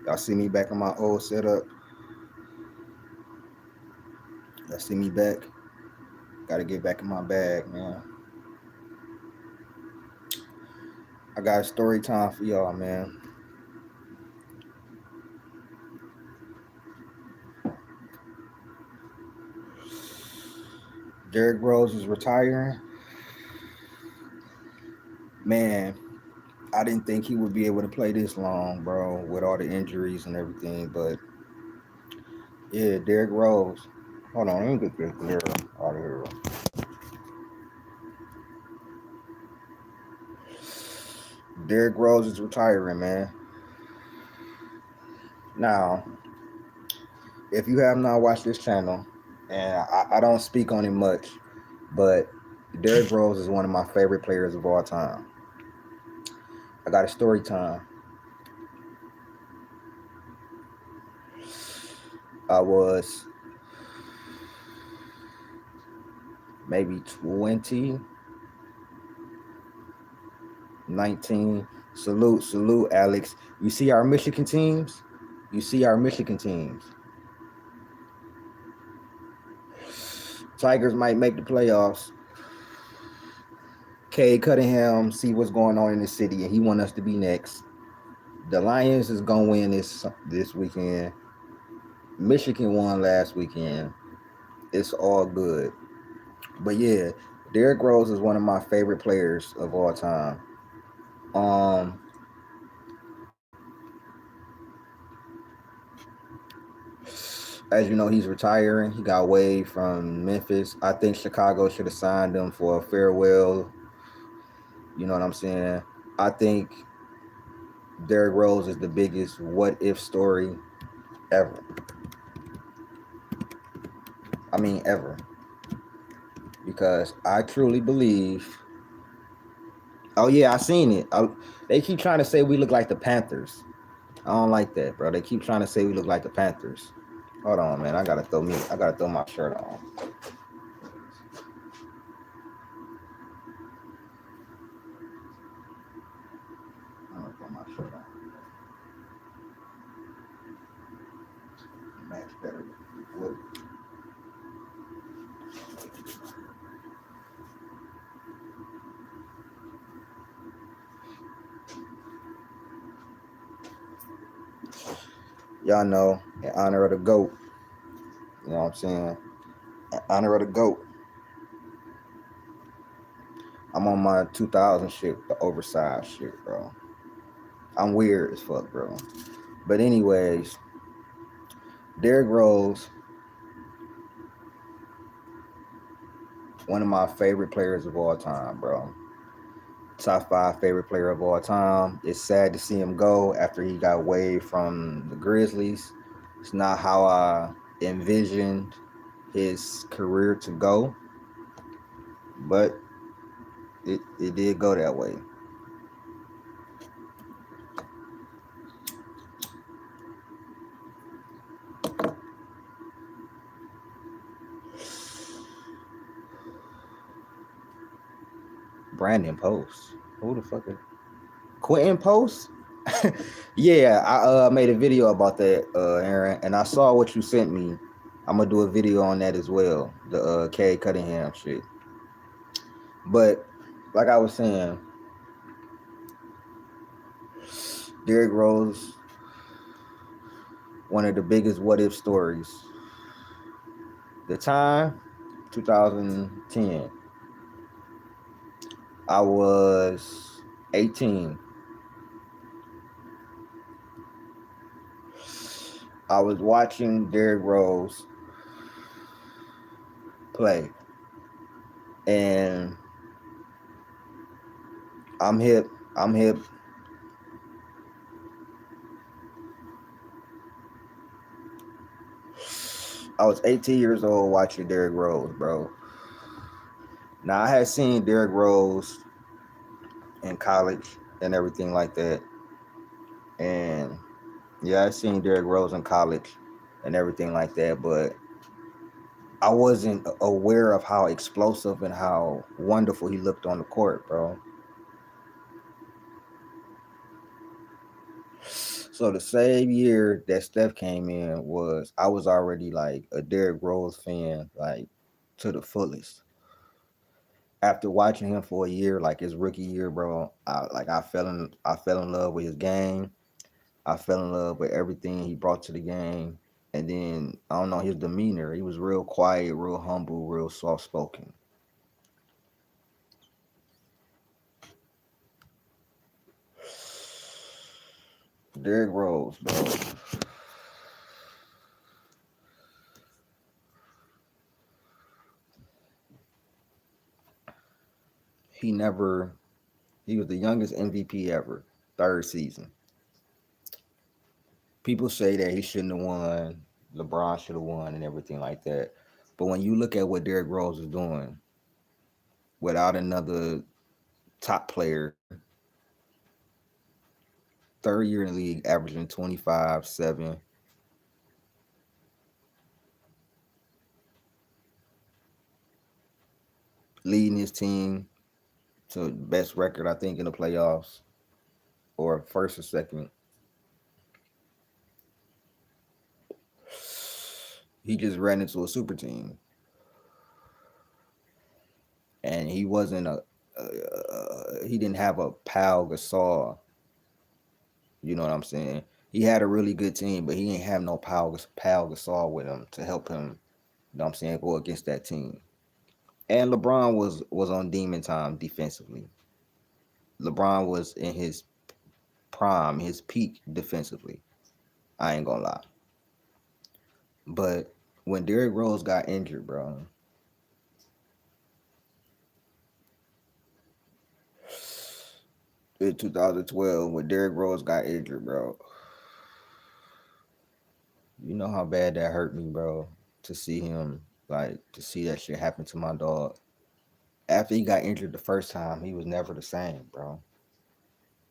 Y'all see me back in my old setup. Y'all see me back. Gotta get back in my bag, man. I got a story time for y'all, man. Derrick Rose is retiring. Man, I didn't think he would be able to play this long, bro, with all the injuries and everything. But yeah, Derrick Rose. Hold on, let me get this clear out of here. Derrick Rose is retiring, man. Now, if you have not watched this channel, and I don't speak on him much, but Derrick Rose is one of my favorite players of all time. I got a story time. I was maybe 20, 19. Salute, Alex. You see our Michigan teams? You see our Michigan teams. Tigers might make the playoffs. Cade Cunningham see what's going on in the city, and he want us to be next. The Lions is gonna win this weekend. Michigan won last weekend. It's all good. But yeah, Derrick Rose is one of my favorite players of all time. Um, as you know, he's retiring. He got waived from Memphis. I think Chicago should have signed him for a farewell. You know what I'm saying? I think Derrick Rose is the biggest what if story ever. I mean, ever. Because I truly believe. Oh, yeah, I seen it. They keep trying to say we look like the Panthers. I don't like that, bro. They keep trying to say we look like the Panthers. Hold on, man. I gotta throw my shirt on. I gotta throw my shirt on. Match better. What? Y'all know, in honor of the GOAT. You know what I'm saying? In honor of the GOAT. I'm on my 2000 shit, the oversized shit, bro. I'm weird as fuck, bro. But anyways, Derrick Rose, one of my favorite players of all time, bro. Top 5 favorite player of all time. It's sad to see him go after he got waived from the Grizzlies. It's not how I envisioned his career to go, but it did go that way. Brandon Post. Who the fuck is Quentin Post? Yeah, I made a video about that, Aaron, and I saw what you sent me. I'm gonna do a video on that as well. The Cade Cunningham shit. But like I was saying, Derrick Rose, one of the biggest what if stories. The time, 2010. I was 18. I was watching Derrick Rose play, and I'm hip. I'm hip. I was 18 years old watching Derrick Rose, bro. Now I had seen Derrick Rose in college and everything like that, and yeah, I seen Derrick Rose in college and everything like that, but I wasn't aware of how explosive and how wonderful he looked on the court, bro. So the same year that Steph came in was I was already like a Derrick Rose fan, like to the fullest. After watching him for a year, like his rookie year, bro, I fell in love with his game. I fell in love with everything he brought to the game. And then I don't know his demeanor. He was real quiet, real humble, real soft spoken. Derrick Rose, bro. He never. He was the youngest MVP ever. Third season. People say that he shouldn't have won. LeBron should have won and everything like that. But when you look at what Derrick Rose is doing without another top player, third year in the league, averaging 25, 7, leading his team to best record, I think, in the playoffs or first or second. He just ran into a super team. And he wasn't he didn't have a Pal Gasol. You know what I'm saying? He had a really good team, but he didn't have no Pal Gasol with him to help him. You know what I'm saying? Go against that team. And LeBron was on demon time defensively. LeBron was in his prime, his peak defensively. I ain't gonna lie. But when Derrick Rose got injured, bro, in 2012, when Derrick Rose got injured, bro, you know how bad that hurt me, bro. To see him, like, to see that shit happen to my dog. After he got injured the first time, he was never the same, bro.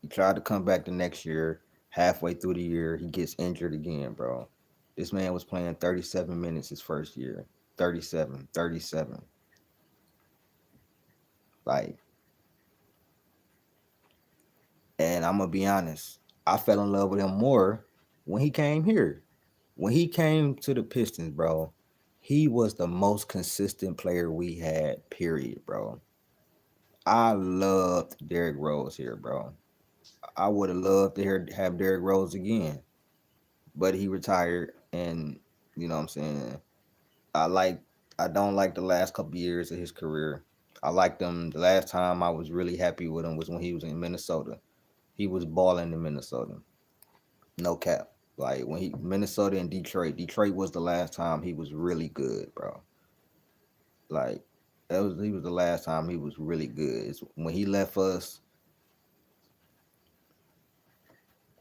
He tried to come back the next year. Halfway through the year, he gets injured again, bro. This man was playing 37 minutes his first year. 37, 37. Like, and I'm gonna be honest, I fell in love with him more when he came here. When he came to the Pistons, bro, he was the most consistent player we had, period, bro. I loved Derrick Rose here, bro. I would have loved to have Derrick Rose again, but he retired, and you know what I'm saying. I like, I don't like the last couple years of his career. I liked him. The last time I was really happy with him was when he was in Minnesota. He was balling in Minnesota. No cap. Like when he Minnesota and Detroit. Detroit was the last time he was really good, bro. Like that was he was the last time he was really good. When he left us,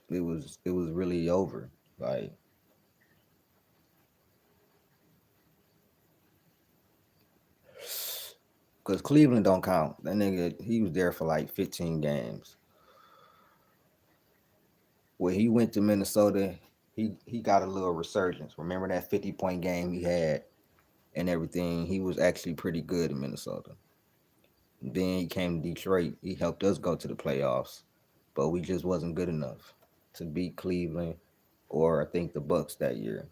it was really over. Like because Cleveland don't count. That nigga he was there for like 15 games. When he went to Minnesota, he got a little resurgence. Remember that 50-point game he had and everything? He was actually pretty good in Minnesota. Then he came to Detroit. He helped us go to the playoffs, but we just wasn't good enough to beat Cleveland or I think the Bucks that year.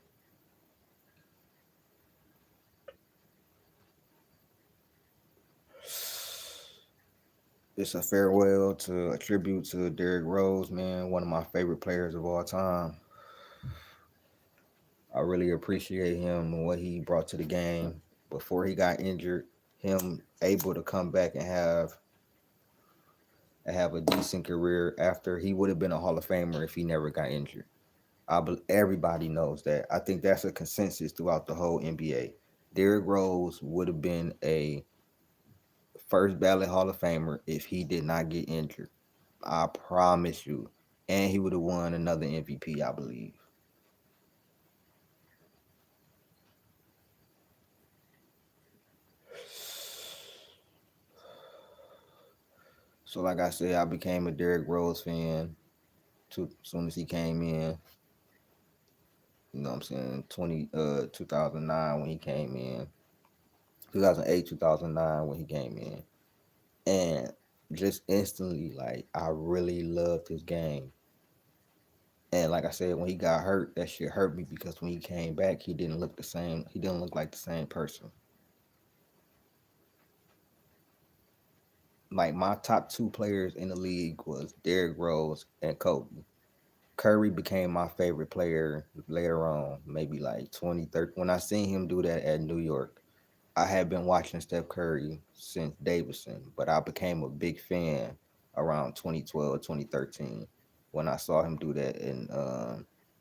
It's a farewell to a tribute to Derrick Rose, man, one of my favorite players of all time. I really appreciate him and what he brought to the game before he got injured. Him able to come back and have a decent career after he would have been a Hall of Famer if he never got injured. Everybody knows that. I think that's a consensus throughout the whole NBA. Derrick Rose would have been a first ballot Hall of Famer if he did not get injured. I promise you. And he would have won another MVP, I believe. So, like I said, I became a Derrick Rose fan as soon as he came in. You know what I'm saying? 2009 when he came in. 2008, 2009 when he came in. And just instantly, like, I really loved his game. And like I said, when he got hurt, that shit hurt me because when he came back, he didn't look the same. He didn't look like the same person. Like my top two players in the league was Derrick Rose and Kobe. Curry became my favorite player later on, maybe like 2013. When I seen him do that at New York, I had been watching Steph Curry since Davidson, but I became a big fan around 2012, 2013 when I saw him do that in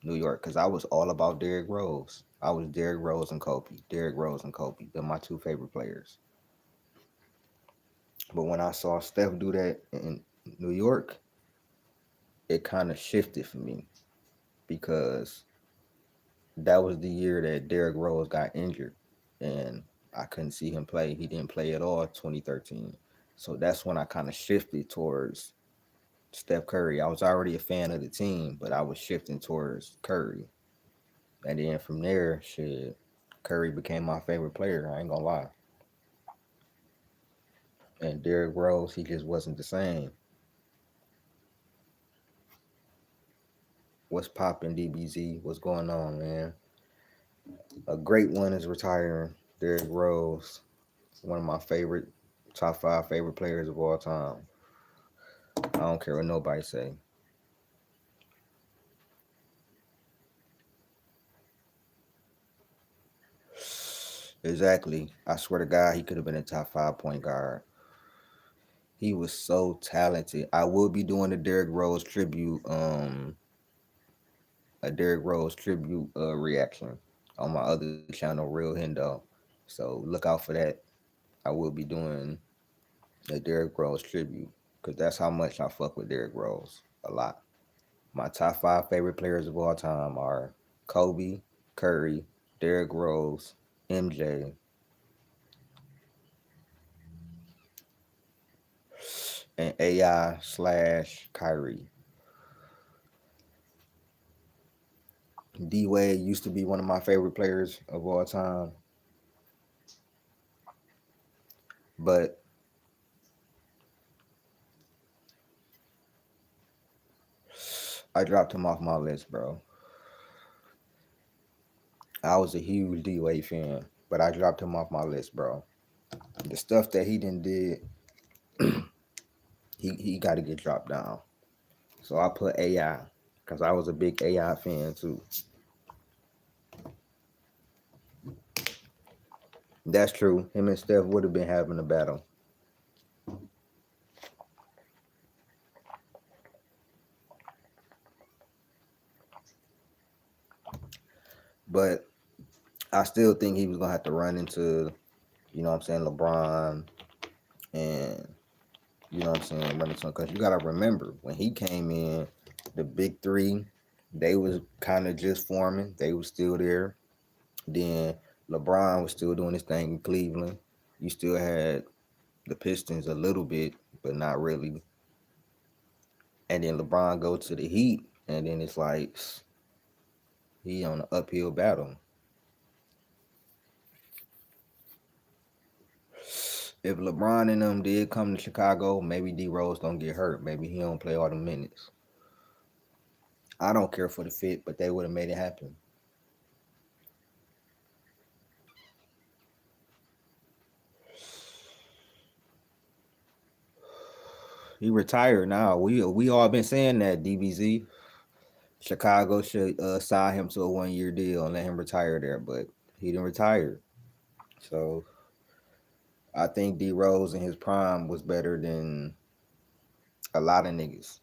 New York because I was all about Derrick Rose. I was Derrick Rose and Kobe. Derrick Rose and Kobe. They're my two favorite players. But when I saw Steph do that in New York, it kind of shifted for me because that was the year that Derrick Rose got injured and I couldn't see him play. He didn't play at all 2013. So that's when I kind of shifted towards Steph Curry. I was already a fan of the team, but I was shifting towards Curry. And then from there, shit, Curry became my favorite player. I ain't gonna lie. And Derrick Rose, he just wasn't the same. What's popping, DBZ? What's going on, man? A great one is retiring. Derrick Rose, one of my favorite, top five favorite players of all time. I don't care what nobody say. Exactly. I swear to God, he could have been a top five point guard. He was so talented. I will be doing a Derrick Rose tribute reaction on my other channel, Real Hendo. So look out for that. I will be doing a Derrick Rose tribute because that's how much I fuck with Derrick Rose a lot. My top five favorite players of all time are Kobe, Curry, Derrick Rose, MJ, and AI slash Kyrie. D Wade used to be one of my favorite players of all time, but I dropped him off my list, bro. I was a huge D Wade fan, but I dropped him off my list, bro. The stuff that he didn't did, he got to get dropped down. So I put AI because I was a big AI fan too. That's true. Him and Steph would have been having a battle, but I still think he was gonna have to run into, you know what I'm saying, LeBron and you know what I'm saying, run into because you gotta remember when he came in, the big three, they was kind of just forming. They was still there. Then LeBron was still doing his thing in Cleveland. You still had the Pistons a little bit, but not really. And then LeBron go to the Heat, and then it's like he on an uphill battle. If LeBron and them did come to Chicago, maybe D Rose don't get hurt. Maybe he don't play all the minutes. I don't care for the fit, but they would have made it happen. He retired now. We all been saying that DBZ. Chicago should sign him to a 1 year deal and let him retire there, but he didn't retire. So I think D Rose in his prime was better than a lot of niggas.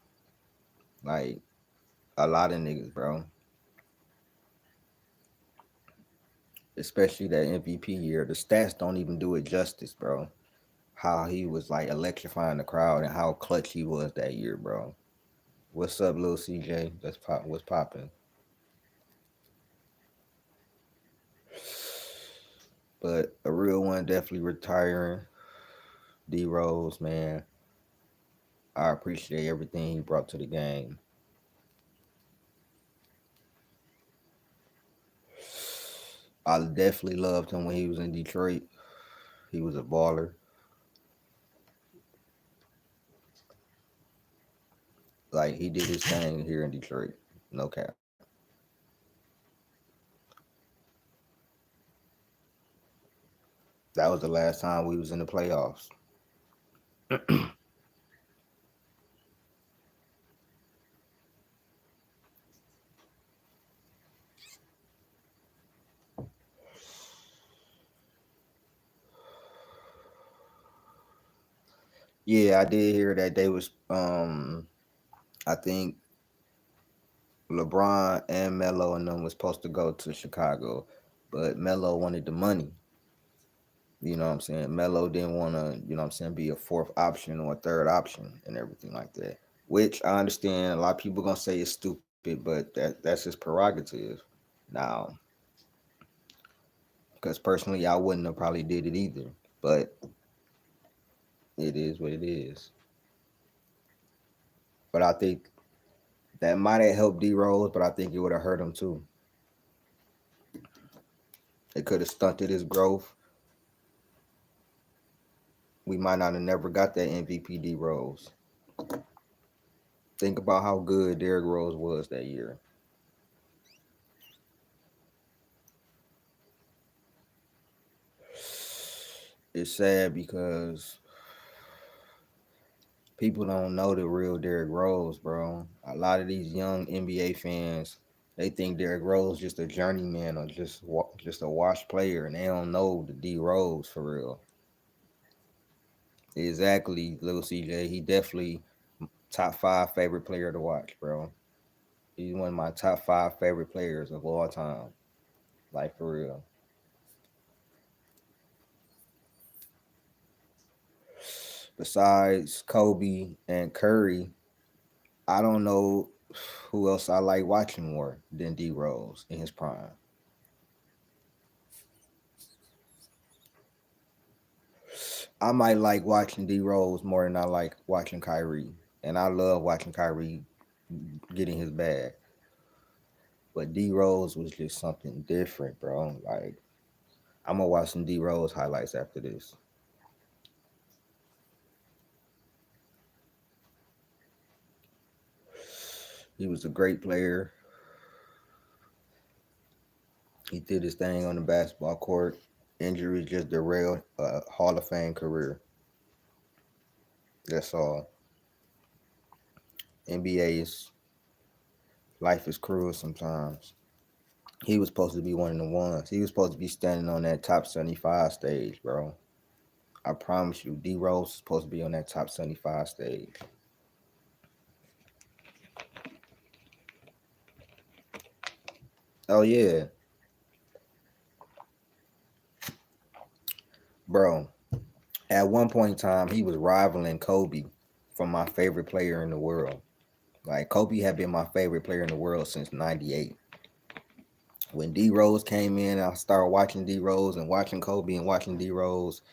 Like a lot of niggas, bro. Especially that MVP year. The stats don't even do it justice, bro. How he was like electrifying the crowd and how clutch he was that year, bro. What's up, little CJ? That's pop. What's popping? But a real one definitely retiring. D Rose, man. I appreciate everything he brought to the game. I definitely loved him when he was in Detroit. He was a baller. Like he did his thing here in Detroit. No cap. That was the last time we was in the playoffs. Yeah, I did hear that they was I think LeBron and Melo and them was supposed to go to Chicago, but Melo wanted the money. You know what I'm saying? Melo didn't want to, you know what I'm saying, be a fourth option or a third option and everything like that. Which I understand a lot of people gonna say is stupid, but that's his prerogative. Now, because personally I wouldn't have probably did it either. But it is what it is. But I think that might have helped D Rose, but I think it would have hurt him too. It could have stunted his growth. We might not have never got that MVP D Rose. Think about how good Derrick Rose was that year. It's sad because people don't know the real Derrick Rose, bro. A lot of these young NBA fans, they think Derrick Rose just a journeyman or just a wash player, and they don't know the D Rose for real. Exactly, little CJ. He definitely top five favorite player to watch, bro. He's one of my top five favorite players of all time. Like for real. Besides Kobe and Curry, I don't know who else I like watching more than D Rose in his prime. I might like watching D Rose more than I like watching Kyrie. And I love watching Kyrie getting his bag. But D Rose was just something different, bro. Like I'm gonna watch some D Rose highlights after this. He was a great player. He did his thing on the basketball court. Injuries just derailed a Hall of Fame career. That's all. NBA's life is cruel sometimes. He was supposed to be one of the ones. He was supposed to be standing on that top 75 stage, bro. I promise you, D Rose is supposed to be on that top 75 stage. Oh yeah, bro. At one point in time, he was rivaling Kobe for my favorite player in the world. Like Kobe had been my favorite player in the world since '98. When D Rose came in, I started watching D Rose and watching Kobe and watching D Rose.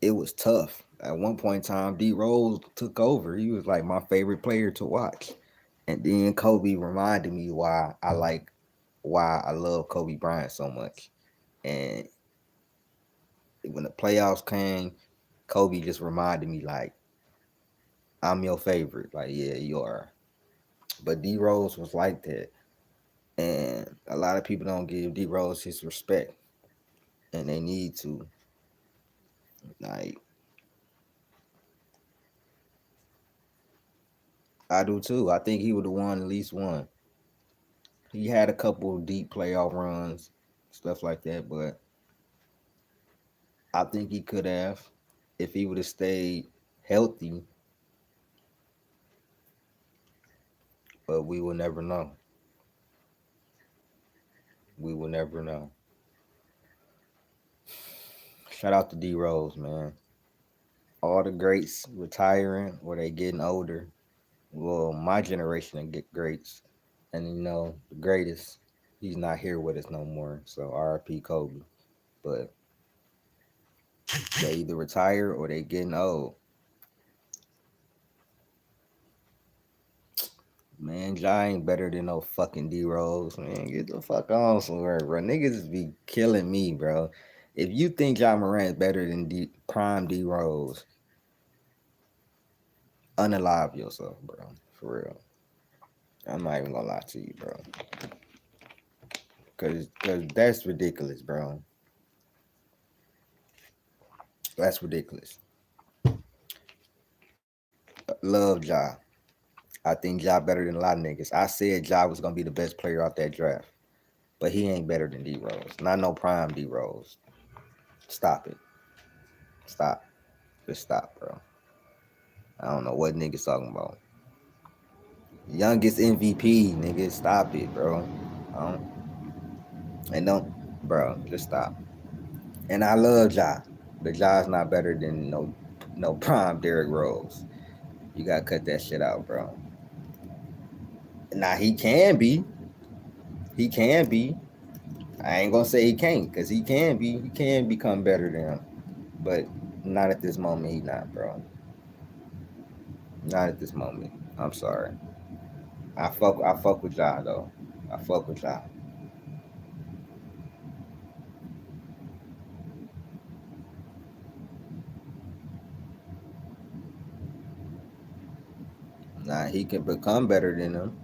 It was tough. At one point in time, D Rose took over. He was like my favorite player to watch. And then Kobe reminded me why I love Kobe Bryant so much. And when the playoffs came, Kobe just reminded me like I'm your favorite. Like, yeah, you are. But D Rose was like that. And a lot of people don't give D Rose his respect. And they need to. Like, I do too. I think he would have won at least one. He had a couple of deep playoff runs, stuff like that, but I think he could have if he would have stayed healthy, but we will never know. We will never know. Shout out to D Rose, man. All the greats retiring or they getting older. Well, my generation of get greats. And the greatest, he's not here with us no more. So RIP Kobe. But they either retire or they getting old. Man, Ja ain't better than no fucking D Rose. Man, get the fuck on somewhere, bro. Niggas be killing me, bro. If you think Ja Morant's better than Prime D Rose, unalive yourself, bro. For real. I'm not even gonna lie to you, bro. Cause that's ridiculous, bro. That's ridiculous. Love Ja. I think Ja better than a lot of niggas. I said Ja was gonna be the best player off that draft, but he ain't better than D Rose. Not no prime D Rose. Stop it. Stop. Just stop, bro. I don't know what niggas talking about. Youngest MVP, nigga. Stop it, bro. I don't, and don't, bro. Just stop. And I love Ja, but Ja's not better than no prime Derrick Rose. You gotta cut that shit out, bro. Now he can be. He can be. I ain't gonna say he can't, cause he can be. He can become better than him, but not at this moment. He not, bro. Not at this moment. I'm sorry. I fuck with Ja though. I fuck with Ja. Nah, he can become better than him.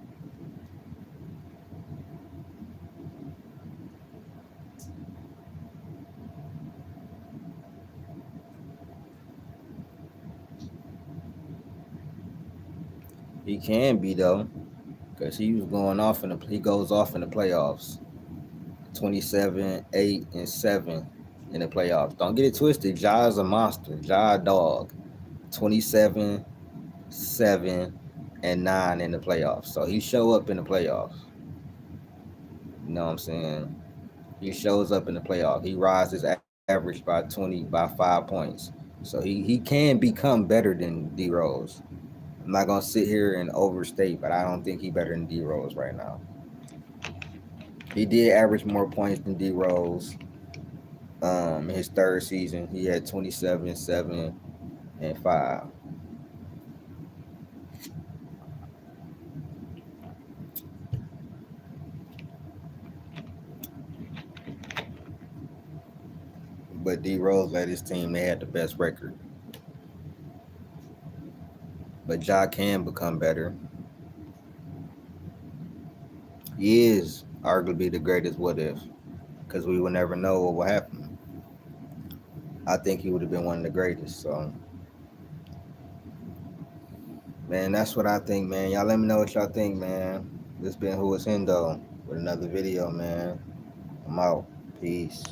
He can be though, cause he was going off in the. He goes off in the playoffs. 27, 8, and 7 in the playoffs. Don't get it twisted. Ja's a monster. Ja a dog. 27, 7, and 9 in the playoffs. So he show up in the playoffs. You know what I'm saying? He shows up in the playoff. He rises average by 5 points. So he can become better than D Rose. I'm not gonna sit here and overstate, but I don't think he better than D Rose right now. He did average more points than D Rose. His third season, he had 27, 7, and 5. But D Rose led his team, they had the best record. But Ja can become better. He is arguably the greatest what if, because we will never know what will happen. I think he would have been one of the greatest. So, man, that's what I think, man. Y'all let me know what y'all think, man. This been Who Is Hendo with another video, man. I'm out. Peace.